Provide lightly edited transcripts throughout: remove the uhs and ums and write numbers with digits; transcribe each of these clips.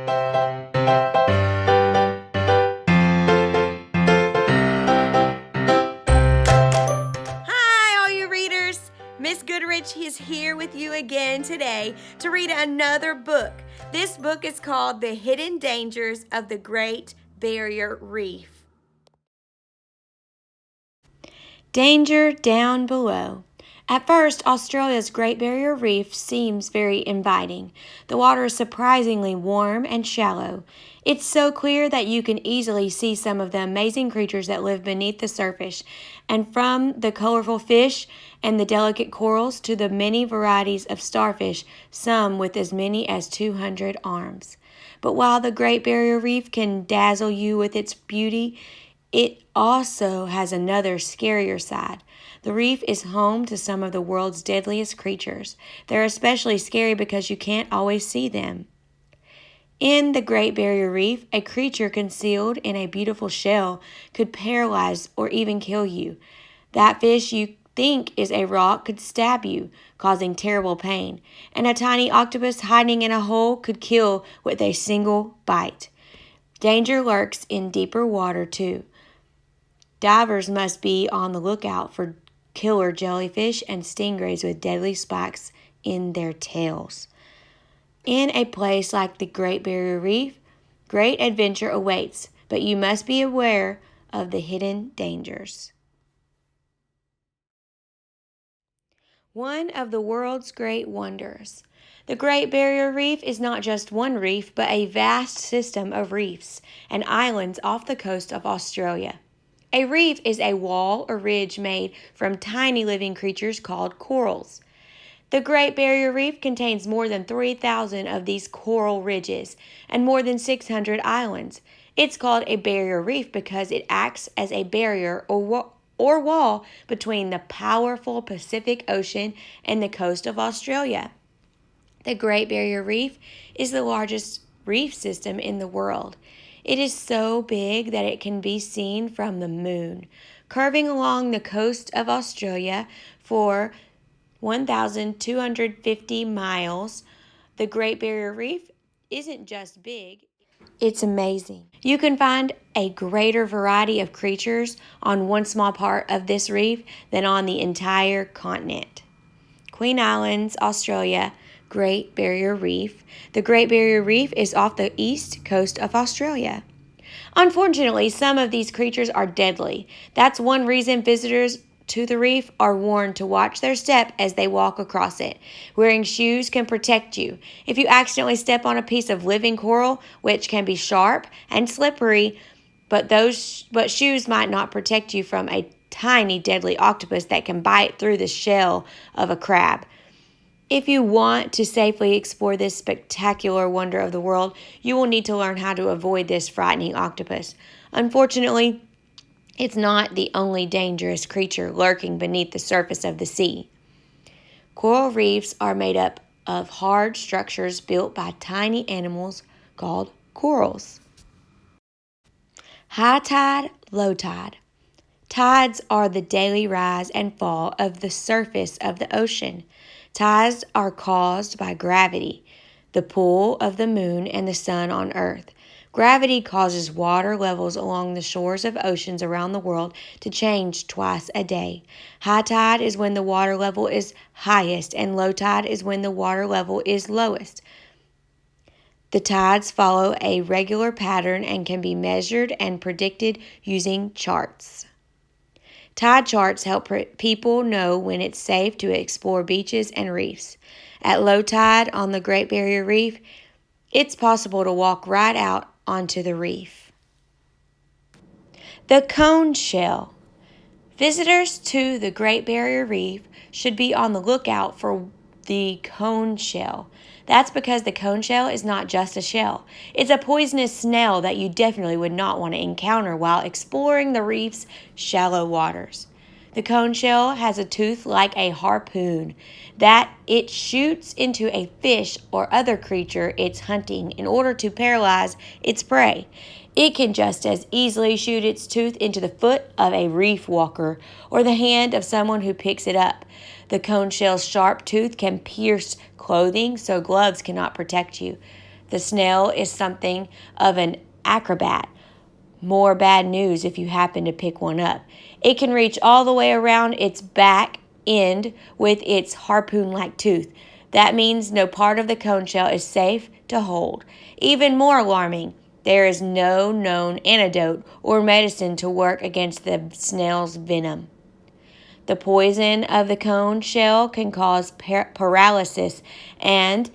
Hi, all you readers! Miss Goodrich is here with you again today to read another book. This book is called The Hidden Dangers of the Great Barrier Reef. Danger down below. At first, Australia's Great Barrier Reef seems very inviting. The water is surprisingly warm and shallow. It's so clear that you can easily see some of the amazing creatures that live beneath the surface, and from the colorful fish and the delicate corals to the many varieties of starfish, some with as many as 200 arms. But while the Great Barrier Reef can dazzle you with its beauty, it also has another scarier side. The reef is home to some of the world's deadliest creatures. They're especially scary because you can't always see them. In the Great Barrier Reef, a creature concealed in a beautiful shell could paralyze or even kill you. That fish you think is a rock could stab you, causing terrible pain. And a tiny octopus hiding in a hole could kill with a single bite. Danger lurks in deeper water, too. Divers must be on the lookout for killer jellyfish and stingrays with deadly spikes in their tails. In a place like the Great Barrier Reef, great adventure awaits, but you must be aware of the hidden dangers. One of the world's great wonders. The Great Barrier Reef is not just one reef, but a vast system of reefs and islands off the coast of Australia. A reef is a wall or ridge made from tiny living creatures called corals. The Great Barrier Reef contains more than 3,000 of these coral ridges and more than 600 islands. It's called a barrier reef because it acts as a barrier or wall between the powerful Pacific Ocean and the coast of Australia. The Great Barrier Reef is the largest reef system in the world. It is so big that it can be seen from the moon. Curving along the coast of Australia for 1,250 miles, the Great Barrier Reef isn't just big, it's amazing. You can find a greater variety of creatures on one small part of this reef than on the entire continent. Queen Islands, Australia, Great Barrier Reef. The Great Barrier Reef is off the east coast of Australia. Unfortunately, some of these creatures are deadly. That's one reason visitors to the reef are warned to watch their step as they walk across it. Wearing shoes can protect you. If you accidentally step on a piece of living coral, which can be sharp and slippery, but shoes might not protect you from a tiny deadly octopus that can bite through the shell of a crab. If you want to safely explore this spectacular wonder of the world, you will need to learn how to avoid this frightening octopus. Unfortunately, it's not the only dangerous creature lurking beneath the surface of the sea. Coral reefs are made up of hard structures built by tiny animals called corals. High tide, low tide. Tides are the daily rise and fall of the surface of the ocean. Tides are caused by gravity, the pull of the moon and the sun on Earth. Gravity causes water levels along the shores of oceans around the world to change twice a day. High tide is when the water level is highest, and low tide is when the water level is lowest. The tides follow a regular pattern and can be measured and predicted using charts. Tide charts help people know when it's safe to explore beaches and reefs. At low tide on the Great Barrier Reef, it's possible to walk right out onto the reef. The cone shell. Visitors to the Great Barrier Reef should be on the lookout for the cone shell. That's because the cone shell is not just a shell. It's a poisonous snail that you definitely would not want to encounter while exploring the reef's shallow waters. The cone shell has a tooth like a harpoon that it shoots into a fish or other creature it's hunting in order to paralyze its prey. It can just as easily shoot its tooth into the foot of a reef walker or the hand of someone who picks it up. The cone shell's sharp tooth can pierce clothing, so gloves cannot protect you. The snail is something of an acrobat. More bad news if you happen to pick one up. It can reach all the way around its back end with its harpoon-like tooth. That means no part of the cone shell is safe to hold. Even more alarming, there is no known antidote or medicine to work against the snail's venom. The poison of the cone shell can cause paralysis and,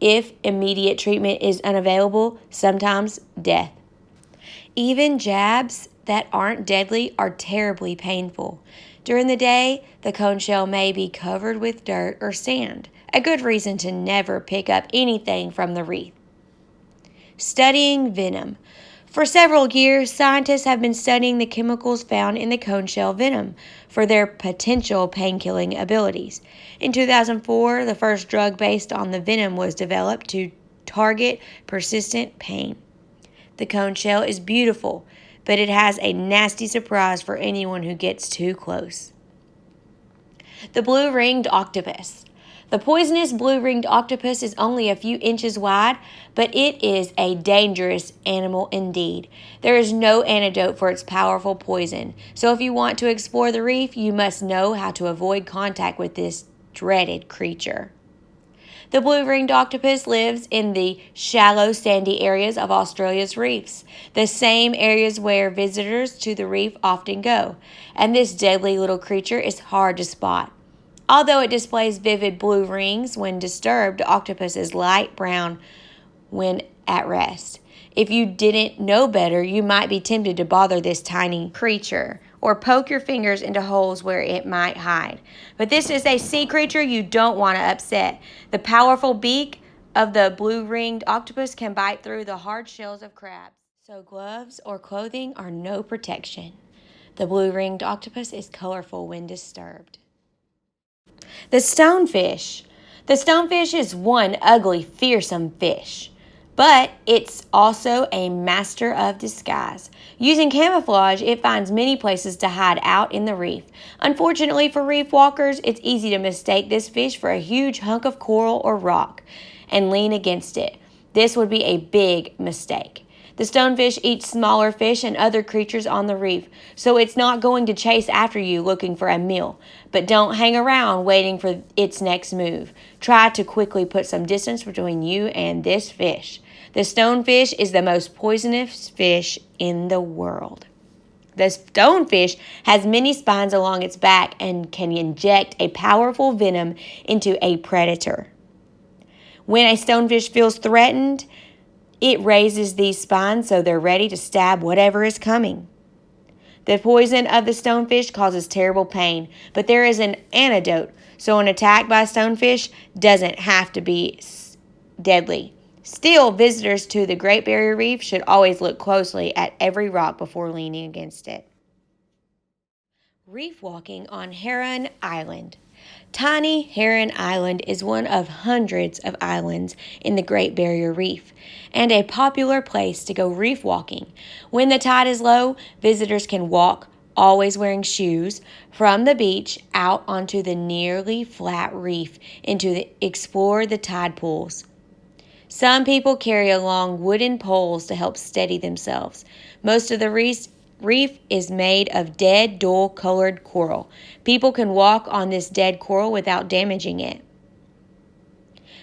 if immediate treatment is unavailable, sometimes death. Even jabs that aren't deadly are terribly painful. During the day, the cone shell may be covered with dirt or sand, a good reason to never pick up anything from the reef. Studying venom. For several years, scientists have been studying the chemicals found in the cone shell venom for their potential pain-killing abilities. In 2004, the first drug based on the venom was developed to target persistent pain. The cone shell is beautiful, but it has a nasty surprise for anyone who gets too close. The blue-ringed octopus. The poisonous blue-ringed octopus is only a few inches wide, but it is a dangerous animal indeed. There is no antidote for its powerful poison, so if you want to explore the reef, you must know how to avoid contact with this dreaded creature. The blue-ringed octopus lives in the shallow, sandy areas of Australia's reefs, the same areas where visitors to the reef often go, and this deadly little creature is hard to spot. Although it displays vivid blue rings when disturbed, the octopus is light brown when at rest. If you didn't know better, you might be tempted to bother this tiny creature or poke your fingers into holes where it might hide. But this is a sea creature you don't want to upset. The powerful beak of the blue-ringed octopus can bite through the hard shells of crabs, so gloves or clothing are no protection. The blue-ringed octopus is colorful when disturbed. The stonefish. The stonefish is one ugly, fearsome fish, but it's also a master of disguise. Using camouflage, it finds many places to hide out in the reef. Unfortunately for reef walkers, it's easy to mistake this fish for a huge hunk of coral or rock and lean against it. This would be a big mistake. The stonefish eats smaller fish and other creatures on the reef, so it's not going to chase after you looking for a meal. But don't hang around waiting for its next move. Try to quickly put some distance between you and this fish. The stonefish is the most poisonous fish in the world. The stonefish has many spines along its back and can inject a powerful venom into a predator. When a stonefish feels threatened, it raises these spines so they're ready to stab whatever is coming. The poison of the stonefish causes terrible pain, but there is an antidote, so an attack by a stonefish doesn't have to be deadly. Still, visitors to the Great Barrier Reef should always look closely at every rock before leaning against it. Reef walking on Heron Island. Tiny Heron Island is one of hundreds of islands in the Great Barrier Reef and a popular place to go reef walking. When the tide is low, visitors can walk, always wearing shoes, from the beach out onto the nearly flat reef explore the tide pools. Some people carry along wooden poles to help steady themselves. Most of the reef is made of dead, dull-colored coral. People can walk on this dead coral without damaging it.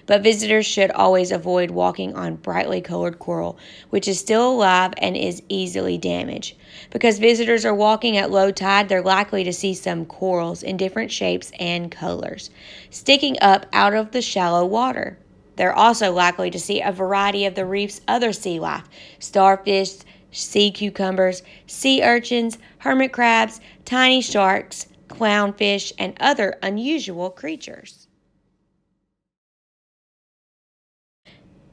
But visitors should always avoid walking on brightly colored coral, which is still alive and is easily damaged. Because visitors are walking at low tide, they're likely to see some corals in different shapes and colors sticking up out of the shallow water. They're also likely to see a variety of the reef's other sea life: starfish, sea cucumbers, sea urchins, hermit crabs, tiny sharks, clownfish, and other unusual creatures.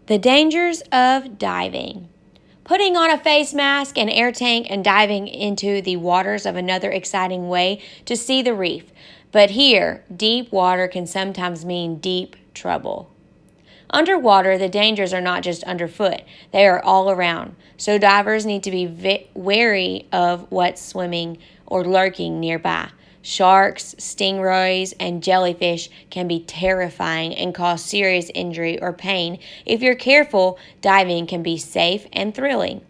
The dangers of diving. Putting on a face mask and air tank and diving into the waters of another exciting way to see the reef. But here, deep water can sometimes mean deep trouble. Underwater, the dangers are not just underfoot, they are all around. So divers need to be wary of what's swimming or lurking nearby. Sharks, stingrays, and jellyfish can be terrifying and cause serious injury or pain. If you're careful, diving can be safe and thrilling.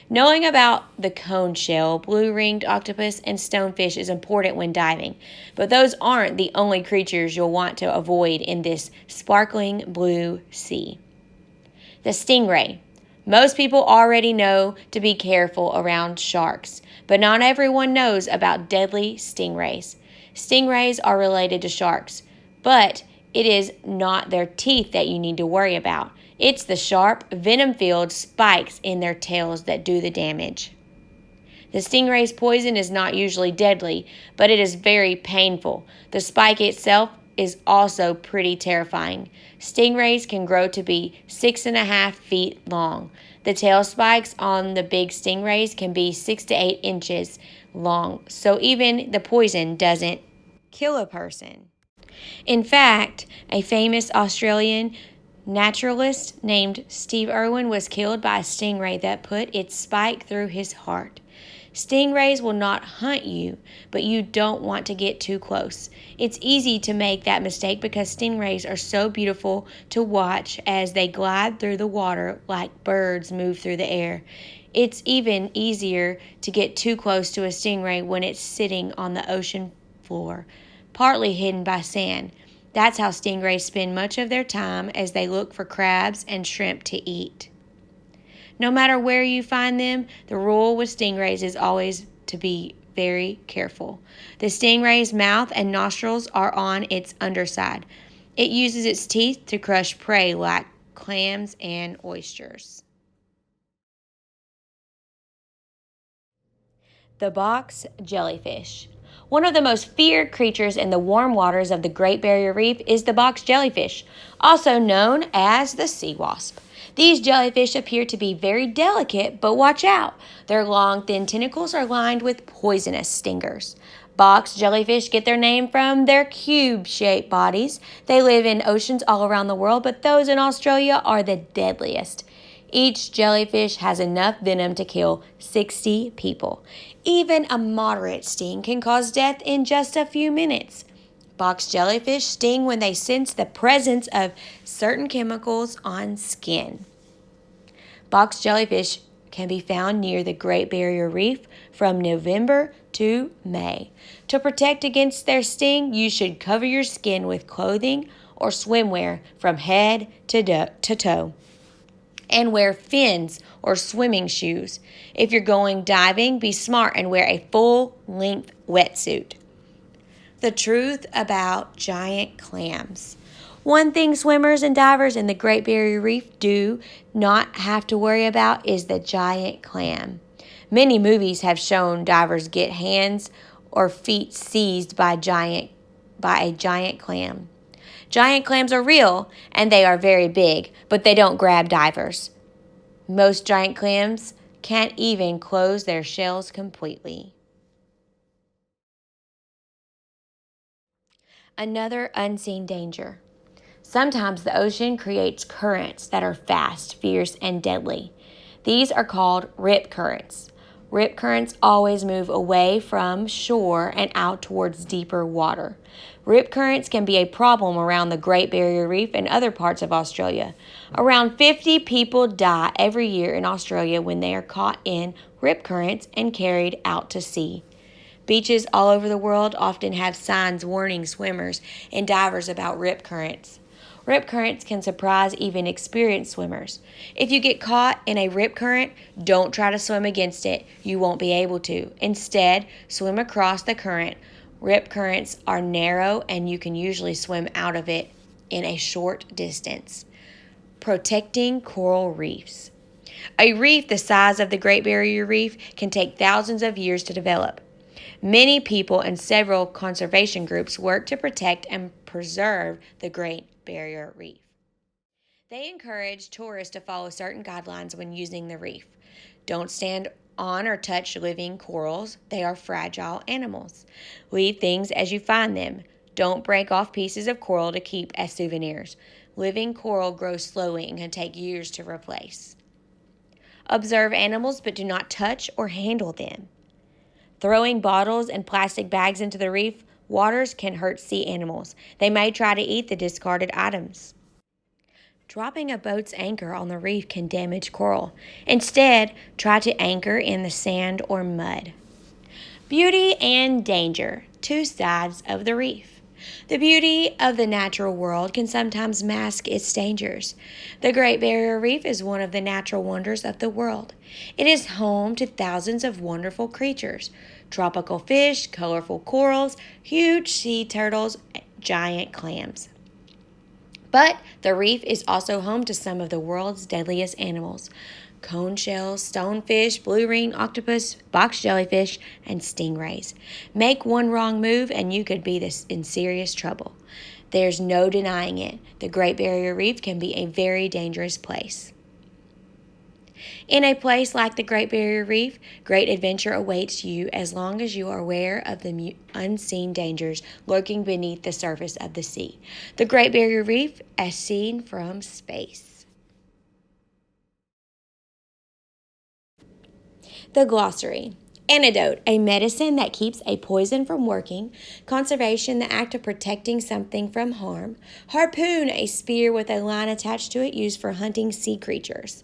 Knowing about the cone shell, blue-ringed octopus, and stonefish is important when diving, but those aren't the only creatures you'll want to avoid in this sparkling blue sea. The stingray. Most people already know to be careful around sharks, but not everyone knows about deadly stingrays. Stingrays are related to sharks, but it is not their teeth that you need to worry about. It's the sharp, venom-filled spikes in their tails that do the damage. The stingray's poison is not usually deadly, but it is very painful. The spike itself is also pretty terrifying. Stingrays can grow to be 6.5 feet long. The tail spikes on the big stingrays can be 6 to 8 inches long, so even the poison doesn't kill a person. In fact, a famous Australian naturalist named Steve Irwin was killed by a stingray that put its spike through his heart. Stingrays will not hunt you, but you don't want to get too close. It's easy to make that mistake because stingrays are so beautiful to watch as they glide through the water like birds move through the air. It's even easier to get too close to a stingray when it's sitting on the ocean floor, partly hidden by sand. That's how stingrays spend much of their time as they look for crabs and shrimp to eat. No matter where you find them, the rule with stingrays is always to be very careful. The stingray's mouth and nostrils are on its underside. It uses its teeth to crush prey like clams and oysters. The box jellyfish. One of the most feared creatures in the warm waters of the Great Barrier Reef is the box jellyfish, also known as the sea wasp. These jellyfish appear to be very delicate, but watch out. Their long, thin tentacles are lined with poisonous stingers. Box jellyfish get their name from their cube-shaped bodies. They live in oceans all around the world, but those in Australia are the deadliest. Each jellyfish has enough venom to kill 60 people. Even a moderate sting can cause death in just a few minutes. Box jellyfish sting when they sense the presence of certain chemicals on skin. Box jellyfish can be found near the Great Barrier Reef from November to May. To protect against their sting, you should cover your skin with clothing or swimwear from head to toe, and wear fins or swimming shoes. If you're going diving, be smart and wear a full-length wetsuit. The truth about giant clams. One thing swimmers and divers in the Great Barrier Reef do not have to worry about is the giant clam. Many movies have shown divers get hands or feet seized by a giant clam. Giant clams are real, and they are very big, but they don't grab divers. Most giant clams can't even close their shells completely. Another unseen danger. Sometimes the ocean creates currents that are fast, fierce, and deadly. These are called rip currents. Rip currents always move away from shore and out towards deeper water. Rip currents can be a problem around the Great Barrier Reef and other parts of Australia. Around 50 people die every year in Australia when they are caught in rip currents and carried out to sea. Beaches all over the world often have signs warning swimmers and divers about rip currents. Rip currents can surprise even experienced swimmers. If you get caught in a rip current, don't try to swim against it. You won't be able to. Instead, swim across the current. Rip currents are narrow and you can usually swim out of it in a short distance. Protecting coral reefs. A reef the size of the Great Barrier Reef can take thousands of years to develop. Many people and several conservation groups work to protect and preserve the Great Barrier Reef. They encourage tourists to follow certain guidelines when using the reef. Don't stand on or touch living corals. They are fragile animals. Leave things as you find them. Don't break off pieces of coral to keep as souvenirs. Living coral grows slowly and can take years to replace. Observe animals but do not touch or handle them. Throwing bottles and plastic bags into the reef waters can hurt sea animals. They may try to eat the discarded items. Dropping a boat's anchor on the reef can damage coral. Instead, try to anchor in the sand or mud. Beauty and danger, two sides of the reef. The beauty of the natural world can sometimes mask its dangers. The Great Barrier Reef is one of the natural wonders of the world. It is home to thousands of wonderful creatures: tropical fish, colorful corals, huge sea turtles, giant clams. But the reef is also home to some of the world's deadliest animals: cone shells, stonefish, blue ring octopus, box jellyfish, and stingrays. Make one wrong move and you could be in serious trouble. There's no denying it. The Great Barrier Reef can be a very dangerous place. In a place like the Great Barrier Reef, great adventure awaits you as long as you are aware of the unseen dangers lurking beneath the surface of the sea. The Great Barrier Reef as seen from space. The glossary. Antidote, a medicine that keeps a poison from working. Conservation, the act of protecting something from harm. Harpoon, a spear with a line attached to it used for hunting sea creatures.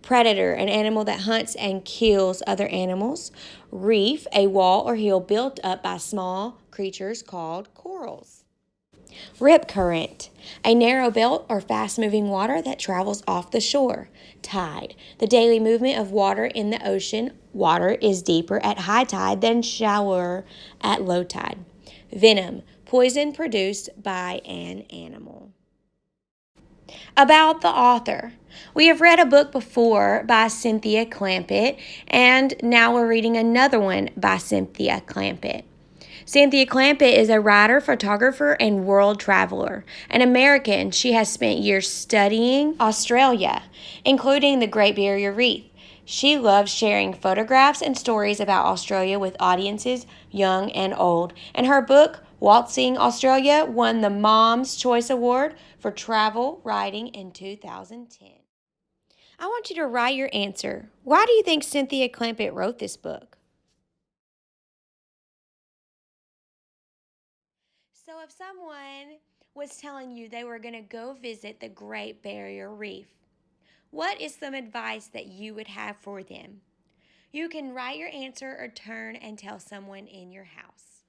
Predator, an animal that hunts and kills other animals. Reef, a wall or hill built up by small creatures called corals. Rip current, a narrow belt or fast-moving water that travels off the shore. Tide, the daily movement of water in the ocean. Water is deeper at high tide than shallower at low tide. Venom, poison produced by an animal. About the author. We have read a book before by Cynthia Clampett, and now we're reading another one by Cynthia Clampett. Cynthia Clampett is a writer, photographer, and world traveler. An American, she has spent years studying Australia, including the Great Barrier Reef. She loves sharing photographs and stories about Australia with audiences, young and old. And her book, Waltzing Australia, won the Mom's Choice Award for travel writing in 2010. I want you to write your answer. Why do you think Cynthia Clampett wrote this book? So if someone was telling you they were going to go visit the Great Barrier Reef, what is some advice that you would have for them? You can write your answer or turn and tell someone in your house.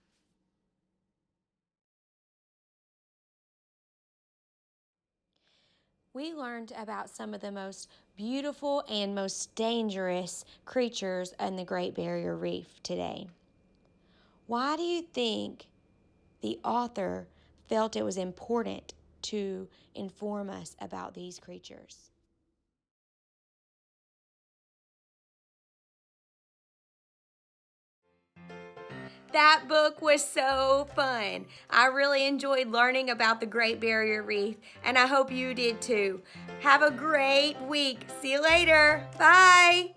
We learned about some of the most beautiful and most dangerous creatures in the Great Barrier Reef today. Why do you think the author felt it was important to inform us about these creatures? That book was so fun. I really enjoyed learning about the Great Barrier Reef, and I hope you did too. Have a great week. See you later. Bye.